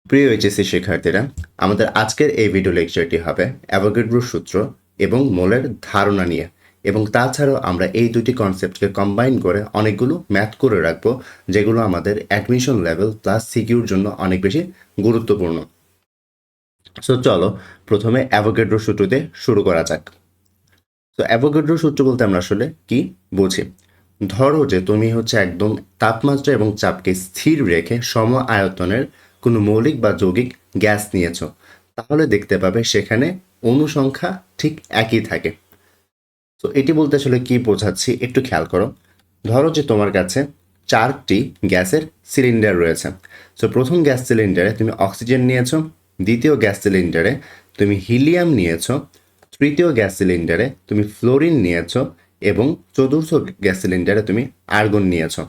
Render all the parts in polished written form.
প্রিয় এইচএসসি শিক্ষার্থীরা, আমাদের আজকের এই ভিডিও লেকচারটি হবে অ্যাভোগাড্রো সূত্র এবং মোলের ধারণা নিয়ে। এবং তাছাড়াও আমরা এই দুটি কনসেপ্টকে কম্বাইন করে অনেকগুলো ম্যাথ করে রাখবো, যেগুলো আমাদের অ্যাডমিশন লেভেল প্লাস সিকিউর জন্য অনেক বেশি গুরুত্বপূর্ণ। সো চলো প্রথমে অ্যাভোগাড্রো সূত্রতে শুরু করা যাক। তো অ্যাভোগাড্রো সূত্র বলতে আমরা আসলে কি বুঝি? ধরো যে তুমি হচ্ছে একদম তাপমাত্রা এবং চাপকে স্থির রেখে সম আয়তনের কোনো মৌলিক বা যৌগিক গ্যাস নিয়েছ, তাহলে দেখতে পাবে সেখানে অণু সংখ্যা ঠিক একই থাকে। তো এটি বলতে আসলে কি বোঝাচ্ছি একটু খেয়াল করো। ধরো যে তোমার কাছে 4টি গ্যাসের সিলিন্ডার রয়েছে। সো প্রথম গ্যাস সিলিন্ডারে তুমি অক্সিজেন নিয়েছো, দ্বিতীয় গ্যাস সিলিন্ডারে তুমি হিলিয়াম নিয়েছো, তৃতীয় গ্যাস সিলিন্ডারে তুমি ফ্লোরিন নিয়েছো এবং চতুর্থ গ্যাস সিলিন্ডারে তুমি আর্গন নিয়েছো।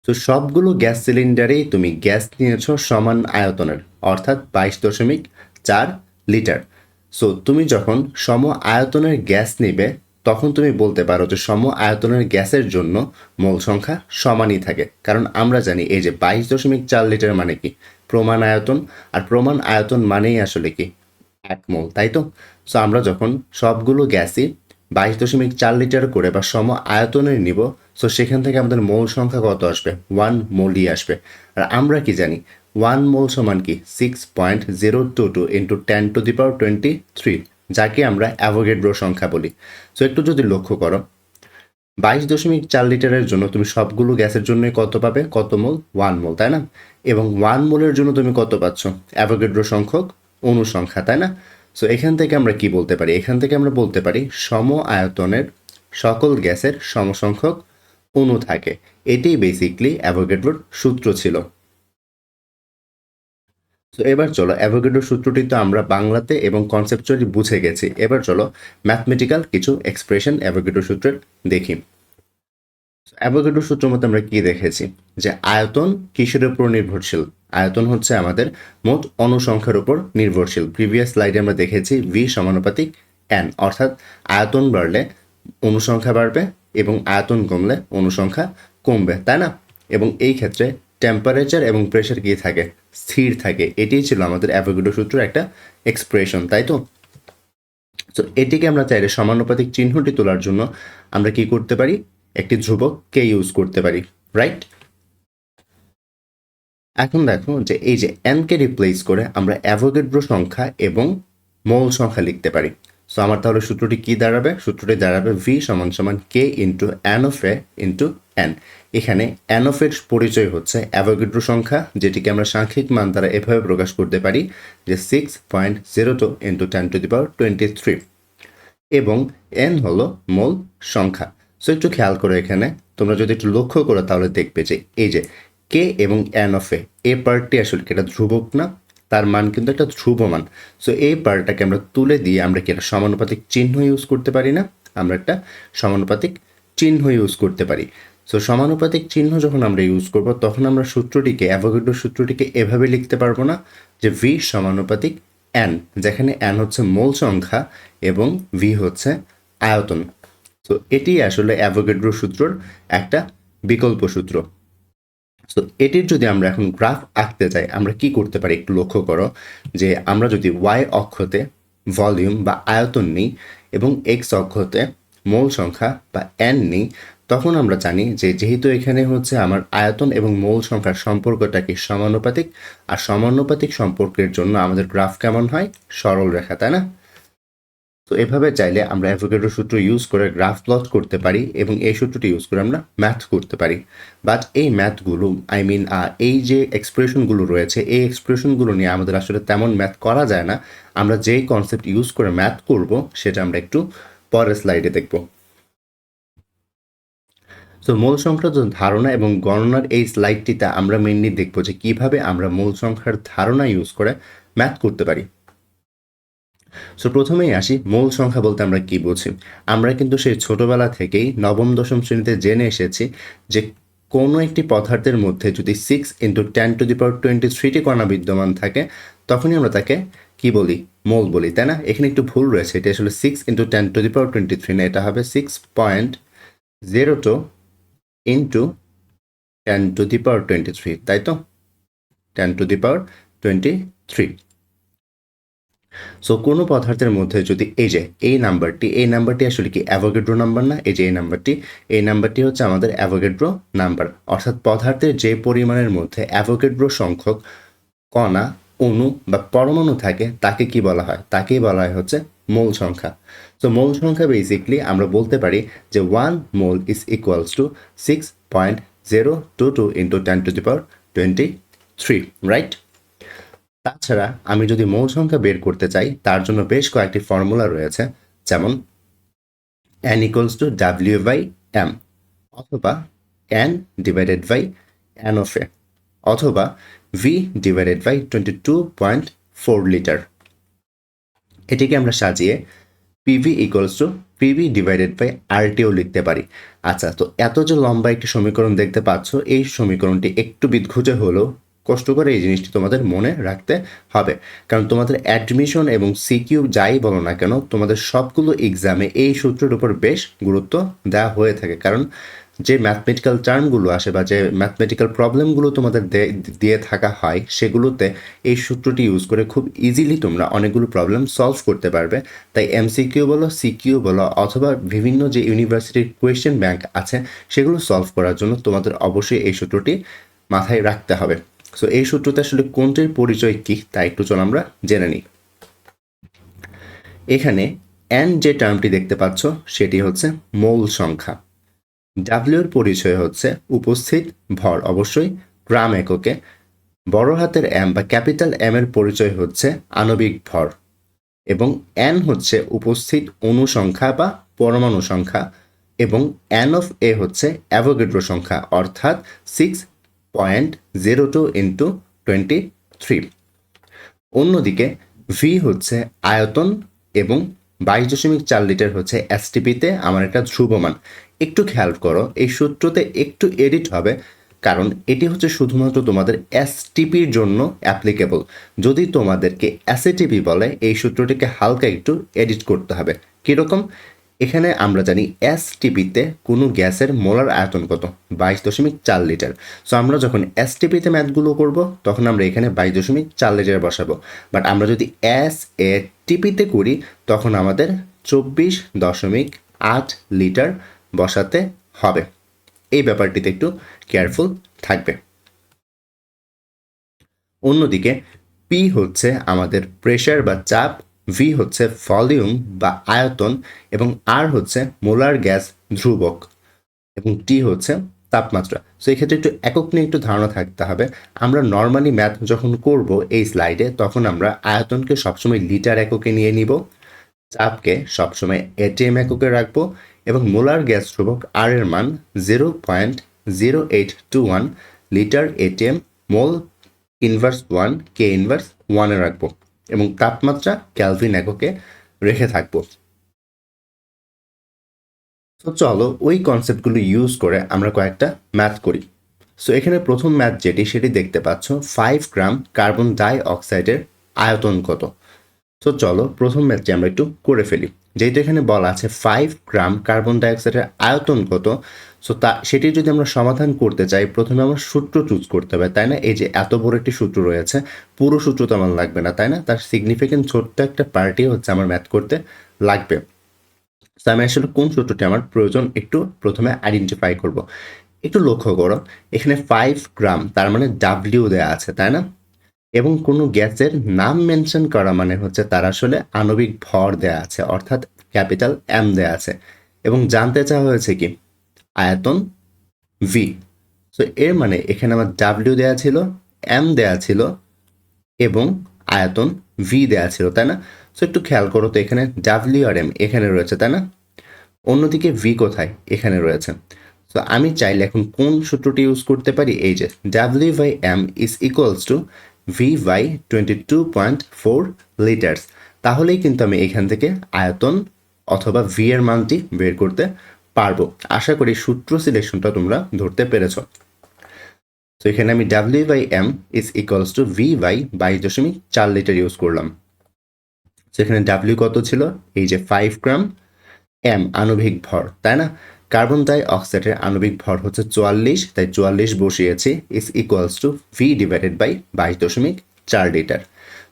তো সবগুলো গ্যাস সিলিন্ডারেই তুমি গ্যাস নিয়েছো সমান আয়তনের, অর্থাৎ 22.4 লিটার। সো তুমি যখন সম আয়তনের গ্যাস নিবে তখন তুমি বলতে পারো যে সম আয়তনের গ্যাসের জন্য মোল সংখ্যা সমানই থাকে, কারণ আমরা জানি এই যে 22.4 লিটার মানে কি প্রমাণ আয়তন, আর প্রমাণ আয়তন মানেই আসলে কি 1 মোল, তাই তো? সো আমরা যখন সবগুলো গ্যাসই 22.4 লিটার করে বা সম আয়তনের নিব, সো সেখান থেকে আমাদের মোল সংখ্যা কত আসবে? 1 মোলই আসবে। আর আমরা কি জানি 1 মোল সমান কি 6.022 ইন্টু 10⁻23, যাকে আমরা অ্যাভোগাড্রো সংখ্যা বলি। সো একটু যদি লক্ষ্য করো, 22.4 লিটারের জন্য তুমি সবগুলো গ্যাসের জন্য কত পাবে? কত মোল? 1 মোল, তাই না? এবং 1 মোলের জন্য তুমি কত পাচ্ছ? অ্যাভোগাড্রো সংখ্যক অণু সংখ্যা, তাই না? সো এখান থেকে আমরা কি বলতে পারি? এখান থেকে আমরা বলতে পারি সম আয়তনের সকল গ্যাসের সমসংখ্যক অণু থাকে। এটাই বেসিকলি অ্যাভোগাড্রোর সূত্র ছিল। তো এবার চলো অ্যাভোগাড্রো সূত্রটি তো আমরা বাংলাতে এবং কনসেপচুয়ালি বুঝে গেছি। এবার চলো ম্যাথমেটিক্যাল কিছু এক্সপ্রেশন অ্যাভোগাড্রো সূত্রের দেখি। অ্যাভোগাড্রো সূত্র মতে আমরা কি দেখেছি যে আয়তন কিসের উপর নির্ভরশীল? আয়তন হচ্ছে আমাদের মোট অনুসংখ্যার উপর নির্ভরশীল। প্রিভিয়াস স্লাইডে আমরা দেখেছি ভি সমানুপাতিক এন, অর্থাৎ আয়তন বাড়লে অনুসংখ্যা বাড়বে এবং আয়তন কমলে অনুসংখ্যা কমবে, তাই না? এবং এই ক্ষেত্রে টেম্পারেচার এবং প্রেশার কি থাকে? স্থির থাকে। এটাই ছিল আমাদের অ্যাভোগাড্রো সূত্রের একটা এক্সপ্রেশন, তাই তো? তো এটিকে আমরা চাইলে সমানুপাতিক চিহ্নটি তোলার জন্য আমরা কি করতে পারি? একটি ধ্রুবক কে ইউজ করতে পারি, রাইট? এখন দেখো যে এই যে এনকে রিপ্লেস করে আমরা অ্যাভোগাড্রো সংখ্যা এবং মোল সংখ্যা লিখতে পারি। সো আমার তাহলে সূত্রটি কি দাঁড়াবে? সূত্রটি দাঁড়াবে ভি সমান সমান K into N of A into N. এখানে এন অফ এর পরিচয় হচ্ছে অ্যাভোগাড্রো সংখ্যা, যেটিকে আমরা সাংখ্যিক মান দ্বারা এভাবে প্রকাশ করতে পারি যে 6.02 ইন্টু 10⁻23, এবং এন হলো মোল সংখ্যা। সো একটু খেয়াল করো, এখানে তোমরা যদি একটু লক্ষ্য করো তাহলে দেখবে যে এই যে কে এবং এন অফ এ পার্টটি আসলে কি এটা ধ্রুবক না? তার মান কিন্তু একটা ধ্রুব মান। সো এই পার্টটাকে আমরা তুলে দিয়ে আমরা কি একটা সমানুপাতিক চিহ্ন ইউজ করতে পারি না? আমরা একটা সমানুপাতিক চিহ্ন ইউজ করতে পারি। সো সমানুপাতিক চিহ্ন যখন আমরা ইউজ করব তখন আমরা সূত্রটিকে অ্যাভোগাড্রো সূত্রটিকে এভাবে লিখতে পারবো না যে ভি সমানুপাতিক এন, যেখানে এন হচ্ছে মোল সংখ্যা এবং ভি হচ্ছে আয়তন। তো এটি আসলে অ্যাভোগাড্রো সূত্রর একটা বিকল্প সূত্র। তো এটির যদি আমরা এখন গ্রাফ আঁকতে চাই আমরা কি করতে পারি একটু লক্ষ্য করো, যে আমরা যদি ওয়াই অক্ষতে ভলিউম বা আয়তন নিই এবং এক্স অক্ষতে মোল সংখ্যা বা এন নিই, তখন আমরা জানি যে যেহেতু এখানে হচ্ছে আমার আয়তন এবং মোল সংখ্যার সম্পর্কটা কি সমানুপাতিক, আর সমানুপাতিক সম্পর্কের জন্য আমাদের গ্রাফ কেমন হয়? সরল রেখা, তাই না? তো এভাবে চাইলে আমরা অ্যাভোগাড্রো সূত্র ইউজ করে গ্রাফ প্লট করতে পারি এবং এই সূত্রটি ইউজ করে আমরা ম্যাথ করতে পারি। বাট এই ম্যাথগুলো এই যে এক্সপ্রেশনগুলো রয়েছে এই এক্সপ্রেশনগুলো নিয়ে আমাদের আসলে তেমন ম্যাথ করা যায় না। আমরা যেই কনসেপ্ট ইউজ করে ম্যাথ করব সেটা আমরা একটু পরের স্লাইডে দেখব। তো মূল সংখ্যার ধারণা এবং গণনার এই স্লাইডটিতে আমরা মেনলি দেখব যে কিভাবে আমরা মূল সংখ্যার ধারণা ইউজ করে ম্যাথ করতে পারি। সো প্রথমেই আসি মূল সংখ্যা বলতে আমরা কি বুঝি। আমরা কিন্তু সেই ছোটবেলা থেকেই নবম দশম শ্রেণীতে জেনে এসেছি যে কোনো একটি পদার্থের মধ্যে যদি 6 × 10⁻23টি কণা বিদ্যমান থাকে তখনই আমরা তাকে কি বলি? মোল বলি, তাই না? এখানে একটু ভুল রয়েছে, এটা আসলে 6 × 10⁻23 না, এটা হবে 6.02 × 10⁻23, তাই তো? 10^23। সো কোনো পদার্থের মধ্যে যদি এই নাম্বারটি আসলে কি অ্যাভোগাড্রো নাম্বার না? এই নাম্বারটি হচ্ছে আমাদের অ্যাভোগাড্রো নাম্বার, অর্থাৎ পদার্থের যে পরিমাণের মধ্যে অ্যাভোগাড্রো সংখ্যক কণা, অণু বা পরমাণু থাকে তাকে কি বলা হয়? তাকেই বলা হয় হচ্ছে মোল সংখ্যা। তো মোল সংখ্যা বেসিকলি আমরা বলতে পারি যে 1 mole is equals to 6.022 into 10^23, right? তাছাড়া আমি যদি মোল সংখ্যা বের করতে চাই তার জন্য বেশ কয়েকটি ফর্মুলা রয়েছে, যেমন n ইকুয়ালস টু W/m, অথবা n divided by n of a, অথবা V ডিভাইডেড বাই 22.4 লিটার। এটিকে আমরা সাজিয়ে PV equals to PV divided by RTও লিখতে পারি। আচ্ছা, তো এত যে লম্বা একটি সমীকরণ দেখতে পাচ্ছ, এই সমীকরণটি একটু বিদঘুটে হলেও কষ্ট করে এই জিনিসটি তোমাদের মনে রাখতে হবে, কারণ তোমাদের অ্যাডমিশন এবং সিকিউ যাই বলো না কেন, তোমাদের সবগুলো এক্সামে এই সূত্রের উপর বেশ গুরুত্ব দেওয়া হয়ে থাকে। কারণ যে ম্যাথমেটিক্যাল টার্মগুলো আসে বা যে ম্যাথমেটিক্যাল প্রবলেমগুলো তোমাদের দিয়ে থাকা হয়, সেগুলোতে এই সূত্রটি ইউজ করে খুব ইজিলি তোমরা অনেকগুলো প্রবলেম সলভ করতে পারবে। তাই এমসিকিউ বলো, সিকিউ বলো, অথবা বিভিন্ন যে ইউনিভার্সিটির কোয়েশ্চেন ব্যাংক আছে সেগুলো সলভ করার জন্য তোমাদের অবশ্যই এই সূত্রটি মাথায় রাখতে হবে। সো এই সূত্রতে আসলে কোনটির পরিচয় কী তা একটু চল আমরা জেনে নিই। এখানে n যে টার্মটি দেখতে পাচ্ছ সেটি হচ্ছে মোল সংখ্যা। W এর পরিচয় হচ্ছে উপস্থিত ভর, অবশ্যই গ্রাম এককে। বড় হাতের M বা ক্যাপিটাল M এর পরিচয় হচ্ছে আণবিক ভর, এবং n হচ্ছে উপস্থিত অণু সংখ্যা বা পরমাণু সংখ্যা, এবং n অফ a হচ্ছে অ্যাভোগাড্রো সংখ্যা, অর্থাৎ 6.02 ইন্টু 23। অন্যদিকে V হচ্ছে আয়তন, এবং 22.4 লিটার হচ্ছে STPতে আমার একটা ধ্রুবমান। একটু খেয়াল করো, এই সূত্রতে একটু এডিট হবে, কারণ এটি হচ্ছে শুধুমাত্র তোমাদের STPর জন্য অ্যাপ্লিকেবল। যদি তোমাদেরকে SATP বলে, এই সূত্রটিকে হালকা একটু এডিট করতে হবে। কীরকম? এখানে আমরা জানি STPতে কোনো গ্যাসের মোলার আয়তন কত? 22.4 লিটার। সো আমরা যখন STPতে ম্যাথগুলো করব তখন আমরা এখানে 22.4 লিটার বসাবো। বাট আমরা যদি SATPতে করি তখন আমাদের 24.8 লিটার বসাতে হবে। এই ব্যাপারটিতে একটু কেয়ারফুল থাকবে। অন্যদিকে P হচ্ছে আমাদের প্রেশার বা চাপ, V হচ্ছে ভলিউম বা আয়তন, এবং R হচ্ছে মোলার গ্যাস ধ্রুবক, এবং T হচ্ছে তাপমাত্রা। সো এক্ষেত্রে একটু একক নিয়ে একটু ধারণা থাকতে হবে। আমরা নর্মালি ম্যাথ যখন করব এই স্লাইডে, তখন আমরা আয়তনকে সবসময় লিটার এককে নিয়ে নিব, চাপকে সবসময় ATM এককে রাখবো, এবং মোলার গ্যাস ধ্রুবক R এর মান 0.0821 litre ATM mole inverse 1 K inverse 1 রাখবো, এবং তাপমাত্রা ক্যালভিন এককে রেখে থাকবো। তো চলো ওই কনসেপ্টগুলো ইউজ করে আমরা কয়েকটা ম্যাথ করি। সো এখানে প্রথম ম্যাথ সেটি দেখতে পাচ্ছ, 5 গ্রাম কার্বন ডাই অক্সাইডের আয়তন কত? তো চলো প্রথম ম্যাথটি আমরা একটু করে ফেলি। যেহেতু এখানে বলা আছে 5 গ্রাম কার্বন ডাইঅক্সাইডের আয়তন কত, সো সেটি যদি আমরা সমাধান করতে চাই, প্রথমে আমার সূত্র চুজ করতে হবে, তাই না? এই যে এত বড় একটি সূত্র রয়েছে, পুরো সূত্র তো আমার লাগবে না, তাই না? তার সিগনিফিকেন্ট ছোট্ট একটা পার্টি হচ্ছে আমার ম্যাথ করতে লাগবে। তো আমি আসলে কোন সূত্রটি আমার প্রয়োজন একটু প্রথমে আইডেন্টিফাই করব। একটু লক্ষ্য করো, এখানে 5 গ্রাম তার মানে W দেয়া আছে, তাই না? এবং কোনো গ্যাসের নাম মেনশন করা মানে হচ্ছে তার আসলে আণবিক ভর দেয়া আছে, অর্থাৎ ক্যাপিটাল M দেয়া আছে, এবং জানতে চাওয়া হয়েছে কি আয়তন V। সো এর মানে এখানে আমার W দেয়া ছিল, M দেয়া ছিল, এবং আয়তন V দেয়া ছিল, তাই না? সো একটু খেয়াল করো তো, এখানে W আর M এখানে রয়েছে, তাই না? অন্যদিকে V কোথায়? এখানে রয়েছে। সো আমি চাইলে এখন কোন সূত্রটি ইউজ করতে পারি? এই যে W/M is equals two V/22.4 litres. তাহলেই কিন্তু আমি এখান থেকে আয়তন অথবা V এর মানটি বের করতে পারবো। আশা করি সূত্র সিলেকশনটা তোমরা ধরতে পেরেছ। তো এখানে আমি W/M is equals two V/22.4 litre use করলাম। সেখানে W কত ছিল? এই যে 5 গ্রাম, M আণবিক ভর, তাই না? কার্বন ডাই অক্সাইডের আণবিক ভর হচ্ছে 44, তাই 44 বসিয়েছি, is equals to v divided by 22.4 litre.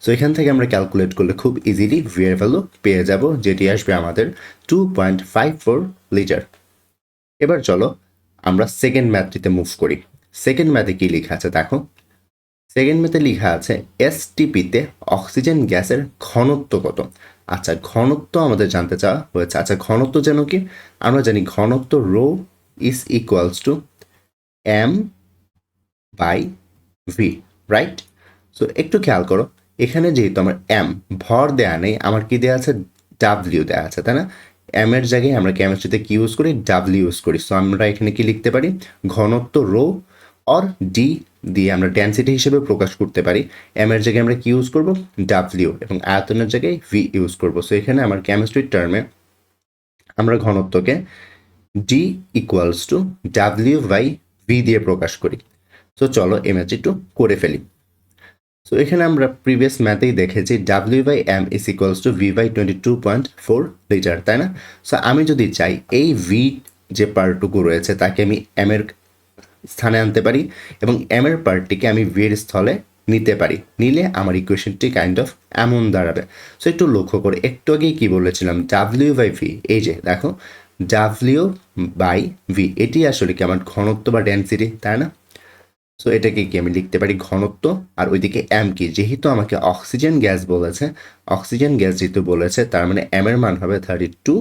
So এখান থেকে আমরা ক্যালকুলেট করলে খুব ইজিলি ভি এর ভ্যালু পেয়ে যাব, যেটি আসবে আমাদের 2.54 লিটার। এবার চলো আমরা সেকেন্ড ম্যাথটিতে মুভ করি। সেকেন্ড ম্যাথে কি লেখা আছে দেখো। সেকেন্ড ম্যাথে লেখা আছে এসটিপিতে অক্সিজেন গ্যাসের ঘনত্ব কত। আচ্ছা, ঘনত্ব আমাদের জানতে চাওয়া হয়েছে। আচ্ছা, ঘনত্ব যেন কি, আমরা জানি ঘনত্ব rho is equals to m by v, right? So একটু খেয়াল করো, এখানে যেহেতু আমার এম ভর দেয়া নেই, আমার কি দেওয়া আছে, ডাব্লিউ দেওয়া আছে, তাই না? এম এর জায়গায় আমরা কেমিস্ট্রিতে কি ইউজ করি, ডাব্লিউ ইউজ করি। সো আমরা এখানে কি লিখতে পারি, ঘনত্ব রো অর ডি দিয়ে আমরা ডেন্সিটি হিসেবে প্রকাশ করতে পারি। এম এর জায়গায় আমরা কি ইউজ করব, ডাব্লিউ, এবং আয়তনের জায়গায় ভি ইউজ করব। সো এখানে আমার কেমিস্ট্রির টার্মে আমরা ঘনত্বকে D equals to W by V দিয়ে প্রকাশ করি। তো চলো এই ম্যাথটি একটু করে ফেলি। সো এখানে আমরা প্রিভিয়াস ম্যাথেই দেখেছি W by m is equals to v by 22.4 litre, তাই না? সো আমি যদি চাই এই ভি যে পার্টটুকু রয়েছে তাকে আমি এম এর স্থানে আনতে পারি এবং এম এর পার্টটিকে আমি ভি এর স্থলে নিতে পারি। নিলে আমার ইকুয়েশনটি কাইন্ড অফ এমন দাঁড়াবে। সো একটু লক্ষ্য করে, একটু আগেই কী বলেছিলাম, ডাব্লিউ বাই ভি, এই যে দেখো ডাব্লিউ বাই ভি, এটি আসলে কি আমার ঘনত্ব বা ডেন্সিটি, তাই না? সো এটাকে কি আমি লিখতে পারি ঘনত্ব, আর ওইদিকে এম কি, যেহেতু আমাকে অক্সিজেন গ্যাস বলেছে, অক্সিজেন গ্যাস যেহেতু বলেছে তার মানে এম এর মান হবে 32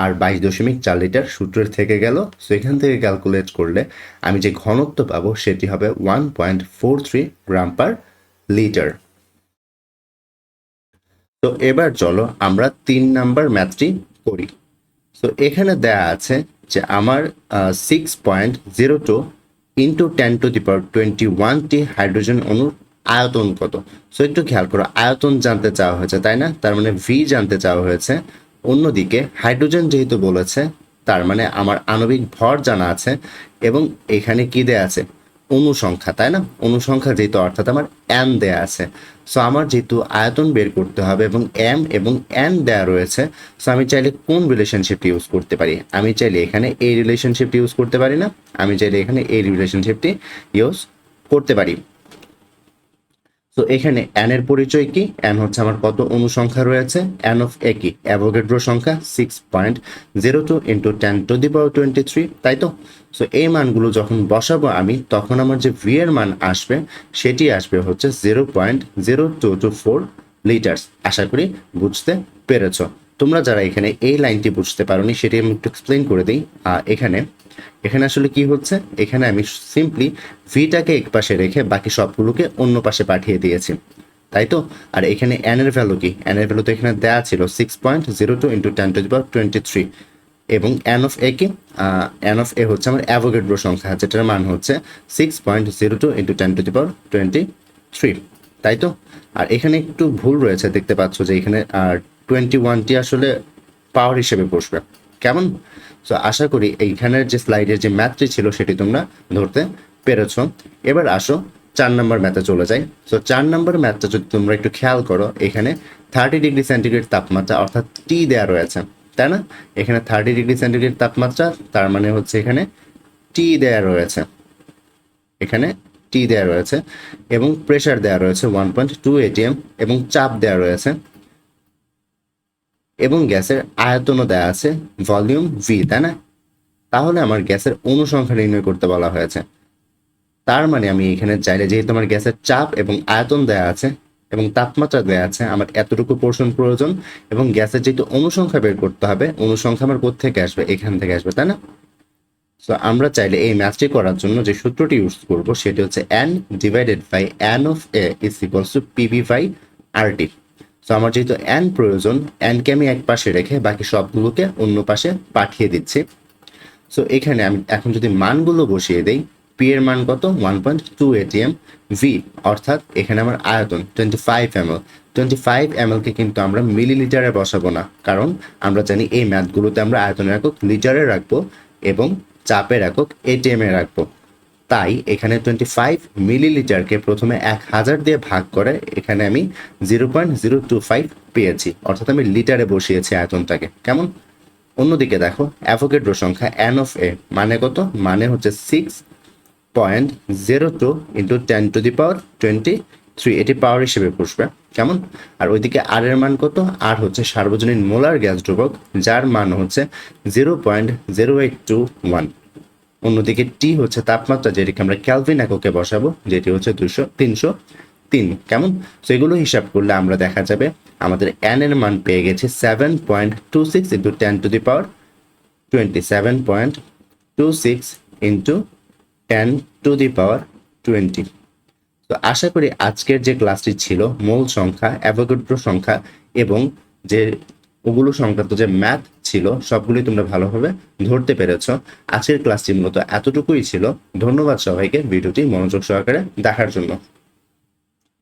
আর 22.4 লিটার সূত্রের থেকে গেল। সো এখান থেকে ক্যালকুলেট করলে আমি যে ঘনত্ব পাবো সেটি হবে 1.43 গ্রাম পার লিটার। তো এবার চলো আমরা 3 নাম্বার ম্যাথটি করি। সো এখানে দেয়া আছে যে আমার 6.02 ইন্টু 10⁻21টি হাইড্রোজেন অণুর আয়তন কত। সো একটু খেয়াল করো, আয়তন জানতে চাওয়া হয়েছে, তাই না? তার মানে ভি জানতে চাওয়া হয়েছে। অন্যদিকে হাইড্রোজেন যেহেতু বলেছে তার মানে আমার আণবিক ভর জানা আছে, এবং এখানে কি দেয়া আছে, অনুসংখ্যা, তাই না? অনুসংখ্যা যেহেতু অর্থাৎ আমার এন দেয়া আছে। সো আমার যেহেতু আয়তন বের করতে হবে এবং এম এবং এন দেয়া রয়েছে, সো আমি চাইলে কোন রিলেশনশিপটি ইউজ করতে পারি? আমি চাইলে এখানে এই রিলেশনশিপটি ইউজ করতে পারি না, আমি চাইলে এখানে এই রিলেশনশিপটি ইউজ করতে পারি। সো এখানে এন এর পরিচয় কি, এন হচ্ছে আমার কত অনুসংখ্যা রয়েছে, এন অফ এ কি, অ্যাভোগাড্রো সংখ্যা 6.02 ইন্টু 10⁻23, তাই তো? সো এই মানগুলো যখন বসাবো আমি, তখন আমার যে ভি এর মান আসবে সেটি আসবে হচ্ছে 0.0224 লিটার্স। আশা করি বুঝতে পেরেছ। তোমরা যারা এখানে এই লাইনটি বুঝতে পারোনি সেটি আমি একটু এক্সপ্লেন করে দিই। এখানে আসলে কি হচ্ছে, এখানে আমি সিম্পলি ভিটাকে এক পাশে রেখে বাকি সবগুলোকে অন্য পাশে পাঠিয়ে দিয়েছি, তাই তো? আর এখানে এন এর ভ্যালু কি, এন এর ভ্যালু তো এখানে দেওয়া ছিল 6.02 ইন্টু 10⁻23, এবং এন অফ এ কি, এন অফ এ হচ্ছে আমার অ্যাভোগাড্রো সংখ্যা, যেটার মান হচ্ছে 6.02 ইন্টু 10⁻23, তাই তো? আর এখানে একটু ভুল রয়েছে, দেখতে পাচ্ছ যে এখানে 21টি আসলে পাওয়ার হিসেবে বসবে, কেমন? সো আশা করি এইখানের যে স্লাইডের যে ম্যাথটি ছিল সেটি তোমরা ধরতে পেরেছ। এবার আসো 4 নম্বর ম্যাথে চলে যাই। সো 4 নম্বর ম্যাথটা যদি তোমরা একটু খেয়াল করো, এখানে 30 ডিগ্রি সেন্টিগ্রেড তাপমাত্রা অর্থাৎ টি দেওয়া রয়েছে, তাই না? এখানে 30 ডিগ্রি সেন্টিগ্রেড তাপমাত্রা, তার মানে হচ্ছে এখানে টি দেওয়া রয়েছে, এখানে টি দেওয়া রয়েছে, এবং প্রেশার দেওয়া রয়েছে 1.2 atm, এবং চাপ দেওয়া রয়েছে, এবং গ্যাসের আয়তনও দেওয়া আছে ভলিউম ভি, তাই না? তাহলে আমার গ্যাসের অনুসংখ্যা নির্ণয় করতে বলা হয়েছে। তার মানে আমি এখানে চাইলে, যেহেতু আমার গ্যাসের চাপ এবং আয়তন দেওয়া আছে এবং তাপমাত্রা দেওয়া আছে, আমার এতটুকু পোর্শন প্রয়োজন, এবং গ্যাসের যেহেতু অনুসংখ্যা বের করতে হবে, অনুসংখ্যা আমার কোত্থেকে আসবে, এখান থেকে আসবে, তাই না? সো আমরা চাইলে এই ম্যাথটি করার জন্য যে সূত্রটি ইউজ করব সেটি হচ্ছে n divided by n of a is equals to PV by RT. So আমার যেহেতু এন প্রয়োজন, এনকে আমি এক পাশে রেখে বাকি সবগুলোকে অন্য পাশে পাঠিয়ে দিচ্ছি। সো এখানে আমি এখন যদি মানগুলো বসিয়ে দেই, পি এর মান কত, 1.2 atm, ভি অর্থাৎ এখানে আমার আয়তন 25 ml, 25 ml কে কিন্তু আমরা মিলিলিটারে বসাবো না, কারণ আমরা জানি এই ম্যাথগুলোতে আমরা আয়তনের একক লিটারে রাখবো এবং চাপের একক atm এ রাখবো। তাই এখানে 25 মিলিলিটারকে প্রথমে 1000 দিয়ে ভাগ করে এখানে আমি 0.025 পেয়েছি, অর্থাৎ আমি লিটারে বসিয়েছি আয়তনটাকে, কেমন? অন্যদিকে দেখো অ্যাভোগাড্রো সংখ্যা n অফ a মানে কত, মানে হচ্ছে 6.02 ইন্টু 10⁻23, এটি পাওয়ার হিসেবে বসবে কেমন। আর ওইদিকে আর এর মান কত, আর হচ্ছে সার্বজনীন মোলার গ্যাস ধ্রুবক, যার মান হচ্ছে 0.0821। অন্যদিকে টি হচ্ছে তাপমাত্রা, যেটিকে আমরা ক্যালভিন এককে বসাবো, যেটি হচ্ছে 303 কেমন। তো এগুলো হিসাব করলে আমরা দেখা যাবে আমাদের n এর মান পেয়ে গেছে 7.26 ইন্টু 10⁻20, 7.26 ইন্টু 10⁻20। তো আশা করি আজকের যে ক্লাসটি ছিল মোল সংখ্যা, অ্যাভোগাড্রো সংখ্যা এবং যে ওগুলো সংক্রান্ত যে ম্যাথ ছিল সবগুলোই তোমরা ভালোভাবে ধরতে পেরেছ। আজকের ক্লাসটি মূলত এতটুকুই ছিল। ধন্যবাদ সবাইকে ভিডিওটি মনোযোগ সহকারে দেখার জন্য।